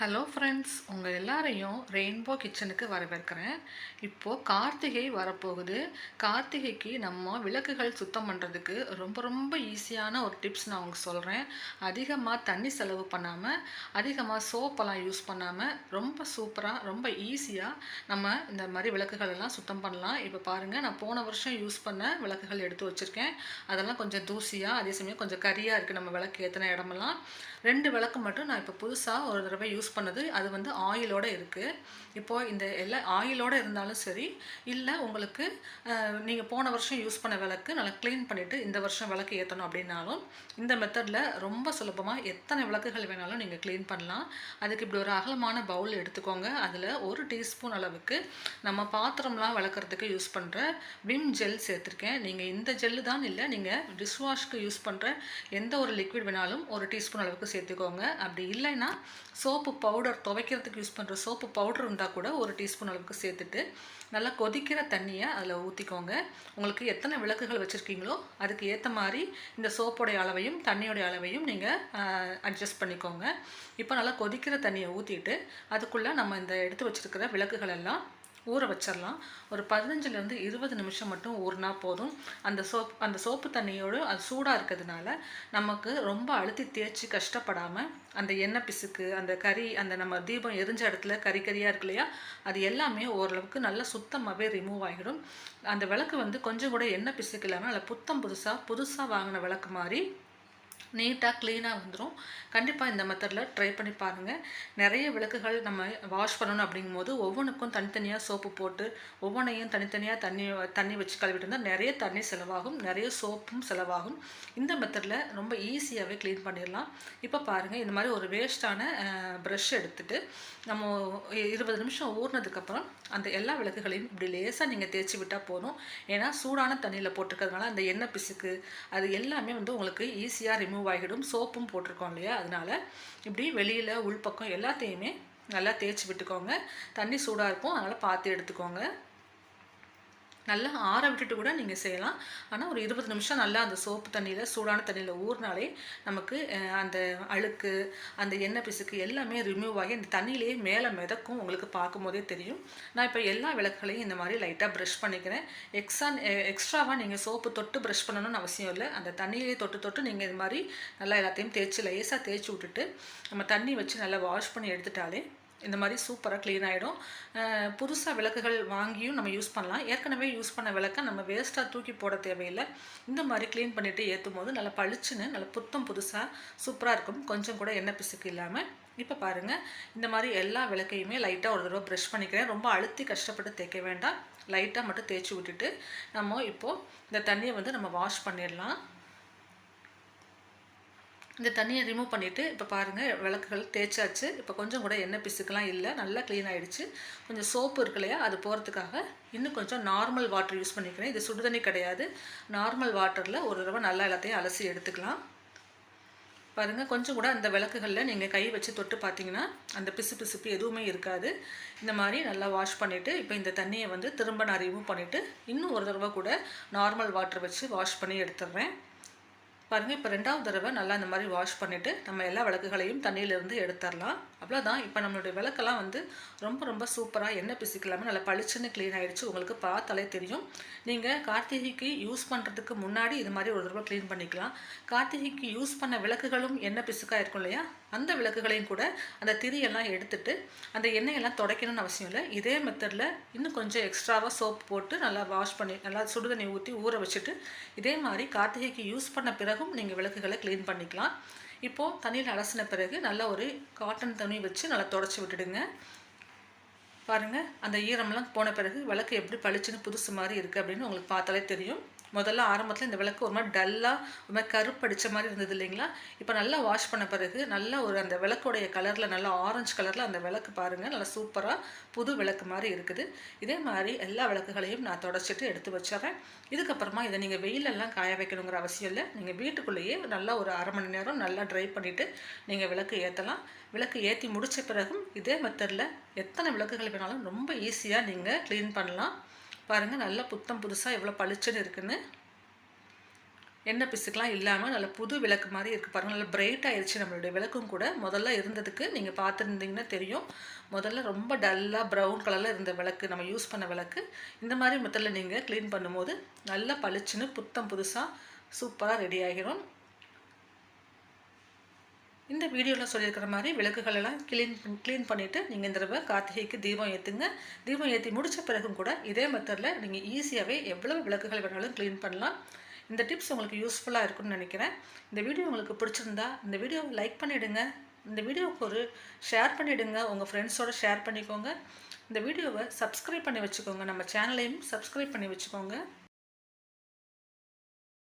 Hello friends, உங்கள் எல்லாரையும் rainbow கிச்சனுக்கு வரவேற்கிறேன். இப்போது கார்த்திகை வரப்போகுது. கார்த்திகைக்கு நம்ம விளக்குகள் சுத்தம் பண்ணுறதுக்கு ரொம்ப ரொம்ப ஈஸியான ஒரு டிப்ஸ் நான் உங்களுக்கு சொல்கிறேன். அதிகமாக தண்ணி செலவு பண்ணாமல், அதிகமாக சோப்பெல்லாம் யூஸ் பண்ணாமல், ரொம்ப சூப்பராக, ரொம்ப ஈஸியாக நம்ம இந்த மாதிரி விளக்குகள் எல்லாம் சுத்தம் பண்ணலாம். இப்போ பாருங்கள், நான் போன வருஷம் யூஸ் பண்ண விளக்குகள் எடுத்து வச்சுருக்கேன். அதெல்லாம் கொஞ்சம் தூசியாக, அதே சமயம் கொஞ்சம் கரியாக இருக்குது நம்ம விளக்கு ஏற்றின இடமெல்லாம். 2 விளக்கு மட்டும் நான் இப்போ புதுசாக ஒரு தடவை யூஸ் பண்ணது. அது வந்து ஆயிலோடு இருக்குது. இப்போது இந்த எல்லா ஆயிலோடு இருந்தாலும் சரி, இல்லை உங்களுக்கு நீங்கள் போன வருஷம் யூஸ் பண்ண விளக்கு நல்லா க்ளீன் பண்ணிவிட்டு இந்த வருஷம் விளக்கு ஏற்றணும் அப்படின்னாலும் இந்த மெத்தடில் ரொம்ப சுலபமாக எத்தனை விளக்குகள் வேணாலும் நீங்கள் க்ளீன் பண்ணலாம். அதுக்கு இப்படி ஒரு அகலமான பவுல் எடுத்துக்கோங்க. அதில் 1 டீஸ்பூன் அளவுக்கு நம்ம பாத்திரம்லாம் விளக்குறதுக்கு யூஸ் பண்ணுற விம் ஜெல் சேர்த்துருக்கேன். நீங்கள் இந்த ஜெல்லு தான் இல்லை, நீங்கள் டிஷ்வாஷ்க்கு யூஸ் பண்ணுற எந்த ஒரு லிக்விட் வேணாலும் 1 டீஸ்பூன் அளவுக்கு சேர்த்துக்கோங்க. அப்படி இல்லைன்னா சோப்பு பவுடர், துவைக்கிறதுக்கு யூஸ் பண்ணுற சோப்பு பவுடர் இருந்தால் கூட 1 டீஸ்பூன் அளவுக்கு சேர்த்துட்டு நல்லா கொதிக்கிற தண்ணியை அதில் ஊற்றிக்கோங்க. உங்களுக்கு எத்தனை விளக்குகள் வச்சுருக்கீங்களோ அதுக்கு ஏற்ற மாதிரி இந்த சோப்போடைய அளவையும் தண்ணியோடைய அளவையும் நீங்கள் அட்ஜஸ்ட் பண்ணிக்கோங்க. இப்போ நல்லா கொதிக்கிற தண்ணியை ஊற்றிட்டு அதுக்குள்ளே நம்ம இந்த எடுத்து வச்சுருக்கிற விளக்குகள் எல்லாம் ஊற வச்சிடலாம். ஒரு 15லேருந்து 20 நிமிஷம் மட்டும் ஊறினா போதும். அந்த சோப்பு தண்ணியோடு அது சூடாக இருக்கிறதுனால நமக்கு ரொம்ப அழுத்தி தேய்ச்சி கஷ்டப்படாமல் அந்த எண்ணெய் பிசுக்கு, அந்த கறி, அந்த நம்ம தீபம் எரிஞ்ச இடத்துல கறியாக இருக்கு இல்லையா, அது எல்லாமே ஓரளவுக்கு நல்லா சுத்தமாகவே ரிமூவ் ஆகிடும். அந்த விளக்கு வந்து கொஞ்சம் கூட எண்ணெய் பிசுக்கு இல்லாமல் நல்லா புதுசாக வாங்கின விளக்கு மாதிரி நீட்டாக க்ளீனாக வந்துடும். கண்டிப்பாக இந்த மெத்தடில் ட்ரை பண்ணி பாருங்கள். நிறைய விளக்குகள் நம்ம வாஷ் பண்ணணும் அப்படிங்கும்போது ஒவ்வொன்றுக்கும் தனித்தனியாக சோப்பு போட்டு ஒவ்வொன்றையும் தனித்தனியாக தண்ணி வச்சு கழுவிட்டு இருந்தால் நிறைய தண்ணி செலவாகும், நிறைய சோப்பும் செலவாகும். இந்த மெத்தடில் ரொம்ப ஈஸியாகவே க்ளீன் பண்ணிடலாம். இப்போ பாருங்கள், இந்த மாதிரி ஒரு வேஸ்ட்டான ப்ரஷ் எடுத்துகிட்டு நம்ம 20 நிமிஷம் ஊறினதுக்கப்புறம் அந்த எல்லா விளக்குகளையும் இப்படி லேசாக நீங்கள் தேய்ச்சி விட்டால் போதும். ஏன்னா சூடான தண்ணியில் போட்டிருக்கிறதுனால அந்த எண்ணெய் பிசுக்கு அது எல்லாமே வந்து உங்களுக்கு ஈஸியாக ரிமூவ் ஆகிடும். சோப்பும் போட்டிருக்கோம் இல்லையா, அதனால் இப்படி வெளியில் உள்பக்கம் எல்லாத்தையுமே நல்லா தேய்ச்சி விட்டுக்கோங்க. தண்ணி சூடாக இருக்கும், அதனால் பார்த்து எடுத்துக்கோங்க. நல்லா ஆற விட்டுட்டு கூட நீங்கள் செய்யலாம். ஆனால் ஒரு 20 நிமிஷம் நல்லா அந்த சோப்பு தண்ணியில், சூடான தண்ணியில் ஊறினாலே நமக்கு அந்த அழுக்கு, அந்த எண்ணெய் பிசுக்கு எல்லாமே ரிமூவ் ஆகி அந்த தண்ணியிலேயே மேலே மிதக்கும். உங்களுக்கு பார்க்கும்போதே தெரியும். நான் இப்போ எல்லா விளக்குகளையும் இந்த மாதிரி லைட்டாக ப்ரஷ் பண்ணிக்கிறேன். எக்ஸ்ட்ராவாக நீங்கள் சோப்பு தொட்டு ப்ரஷ் பண்ணணும்னு அவசியம் இல்லை. அந்த தண்ணியிலே தொட்டு நீங்கள் இது மாதிரி நல்லா எல்லாத்தையும் லேசாக தேய்ச்சி விட்டுட்டு நம்ம தண்ணி வச்சு நல்லா வாஷ் பண்ணி எடுத்துட்டாலே இந்த மாதிரி சூப்பராக க்ளீன் ஆகிடும். புதுசாக விளக்குகள் வாங்கியும் நம்ம யூஸ் பண்ணலாம். ஏற்கனவே யூஸ் பண்ண விளக்கை நம்ம வேஸ்ட்டாக தூக்கி போட தேவையில்லை. இந்த மாதிரி க்ளீன் பண்ணிவிட்டு ஏற்றும் போது நல்லா பளிச்சுன்னு நல்லா புதுசாக சூப்பராக இருக்கும், கொஞ்சம் கூட எண்ணெய் பிசுக்கு இல்லாமல். இப்போ பாருங்கள், இந்த மாதிரி எல்லா விளக்கையுமே லைட்டாக ஒரு தடவை ப்ரஷ் பண்ணிக்கிறேன். ரொம்ப அழுத்தி கஷ்டப்பட்டு தேய்க்க வேண்டாம், லைட்டாக மட்டும் தேய்ச்சி விட்டுட்டு நம்ம இப்போது இந்த தண்ணியை வந்து நம்ம வாஷ் பண்ணிடலாம். இந்த தண்ணியை ரிமூவ் பண்ணிவிட்டு இப்போ பாருங்கள், விளக்குகள் தேய்ச்சாச்சு. இப்போ கொஞ்சம் கூட எண்ணெய் பிசுக்கெலாம் இல்லை, நல்லா க்ளீன் ஆகிடுச்சு. கொஞ்சம் சோப்பு இருக்கு இல்லையா, அது போகிறதுக்காக இன்னும் கொஞ்சம் நார்மல் வாட்டர் யூஸ் பண்ணிக்கிறேன். இது சுடுதண்ணி கிடையாது, நார்மல் வாட்டரில் ஒரு தடவை நல்லா எல்லாத்தையும் அலசி எடுத்துக்கலாம். பாருங்கள், கொஞ்சம் கூட அந்த விளக்குகளில் நீங்கள் கை வச்சு தொட்டு பார்த்தீங்கன்னா அந்த பிசுப்பு எதுவுமே இருக்காது. இந்த மாதிரி நல்லா வாஷ் பண்ணிவிட்டு இப்போ இந்த தண்ணியை வந்து திரும்ப நான் ரிமூவ் பண்ணிவிட்டு இன்னும் ஒரு தடவை கூட நார்மல் வாட்டர் வச்சு வாஷ் பண்ணி எடுத்துடுறேன். பாருங்கள், இப்போ 2வது தடவை நல்லா இந்த மாதிரி வாஷ் பண்ணிவிட்டு நம்ம எல்லா விளக்குகளையும் தண்ணியிலேருந்து எடுத்துடலாம். அவ்வளோதான். இப்போ நம்மளுடைய விளக்கெல்லாம் வந்து ரொம்ப சூப்பராக எண்ணெய் பிசுக்கலாமல் நல்லா பளிச்சுன்னு க்ளீன் ஆகிடுச்சு. உங்களுக்கு பார்த்தாலே தெரியும். நீங்கள் கார்த்திகைக்கு யூஸ் பண்ணுறதுக்கு முன்னாடி இது மாதிரி ஒரு தடவை க்ளீன் பண்ணிக்கலாம். கார்த்திகைக்கு யூஸ் பண்ண விளக்குகளும் எண்ணெய் பிசுக்காக இருக்கும் இல்லையா, அந்த விளக்குகளையும் கூட அந்த திரியெல்லாம் எடுத்துட்டு அந்த எண்ணெயெல்லாம் துடைக்கணும்னு அவசியம் இல்லை. இதே மெத்தடில் இன்னும் கொஞ்சம் எக்ஸ்ட்ராவாக சோப் போட்டு நல்லா வாஷ் பண்ணி நல்லா சுடுதண்ணி ஊற்றி ஊற வச்சுட்டு இதே மாதிரி கார்த்திகைக்கு யூஸ் பண்ண பிறகும் நீங்கள் விளக்குகளை க்ளீன் பண்ணிக்கலாம். இப்போது தண்ணியில் அலசின பிறகு நல்லா ஒரு காட்டன் துணி வச்சு நல்லா தொடச்சி விட்டுடுங்க. பாருங்கள், அந்த ஈரம்லாம் போன பிறகு விளக்கு எப்படி பளிச்சுன்னு புதுசு மாதிரி இருக்குது அப்படின்னு உங்களுக்கு பார்த்தாலே தெரியும். முதல்ல ஆரம்பத்தில் இந்த விளக்கு ஒரு மாதிரி டல்லாக ஒரு மாதிரி கருப்படிச்ச மாதிரி இருந்தது இல்லைங்களா. இப்போ நல்லா வாஷ் பண்ண பிறகு நல்லா ஒரு அந்த விளக்குடைய கலரில் நல்லா ஆரஞ்சு கலரில் அந்த விளக்கு பாருங்கள் நல்லா சூப்பராக புது விளக்கு மாதிரி இருக்குது. இதே மாதிரி எல்லா விளக்குகளையும் நான் தொடச்சிட்டு எடுத்து வச்சிடறேன். இதுக்கப்புறமா இதை நீங்கள் வெயிலெல்லாம் காய வைக்கணுங்கிற அவசியம் இல்லை. நீங்கள் வீட்டுக்குள்ளேயே நல்லா ஒரு 1/2 மணி நேரம் நல்லா ட்ரை பண்ணிவிட்டு நீங்கள் விளக்கு ஏற்றலாம். விளக்கு ஏற்றி முடித்த பிறகும் இதே மெத்தடில் எத்தனை விளக்குகள் வேணாலும் ரொம்ப ஈஸியாக நீங்கள் க்ளீன் பண்ணலாம். பாருங்கள், நல்லா புதுசாக எவ்வளோ பளிச்சுன்னு இருக்குன்னு. எண்ணெய் பிசுக்கெலாம் இல்லாமல் நல்ல புது விளக்கு மாதிரி இருக்குது பாருங்கள். நல்லா பிரைட் ஆயிடுச்சு நம்மளுடைய விளக்கும் கூட. முதல்ல இருந்ததுக்கு நீங்கள் பார்த்துருந்தீங்கன்னா தெரியும். முதல்ல ரொம்ப டல்லாக ப்ரௌன் கலரில் இருந்த விளக்கு, நம்ம யூஸ் பண்ண விளக்கு, இந்த மாதிரி மெத்தடில் நீங்கள் க்ளீன் பண்ணும்போது நல்லா பளிச்சுன்னு புத்தம் புதுசாக சூப்பராக ரெடி ஆகிரும். இந்த வீடியோவில் சொல்லியிருக்கிற மாதிரி விளக்குகளெல்லாம் க்ளீன் பண்ணிவிட்டு நீங்கள் இந்த தடவை கார்த்திகைக்கு தீபம் ஏற்றுங்க. தீபம் ஏற்றி முடித்த பிறகும் கூட இதே மெத்தடில் நீங்கள் ஈஸியாகவே எவ்வளவு விளக்குகள் வேணாலும் க்ளீன் பண்ணலாம். இந்த டிப்ஸ் உங்களுக்கு யூஸ்ஃபுல்லாக இருக்கும்னு நினைக்கிறேன். இந்த வீடியோ உங்களுக்கு பிடிச்சிருந்தா இந்த வீடியோவை லைக் பண்ணிவிடுங்க. இந்த வீடியோவுக்கு ஒரு ஷேர் பண்ணிவிடுங்க. உங்கள் ஃப்ரெண்ட்ஸோடு ஷேர் பண்ணிக்கோங்க. இந்த வீடியோவை சப்ஸ்கிரைப் பண்ணி வச்சுக்கோங்க. நம்ம சேனலையும் சப்ஸ்கிரைப் பண்ணி வச்சுக்கோங்க.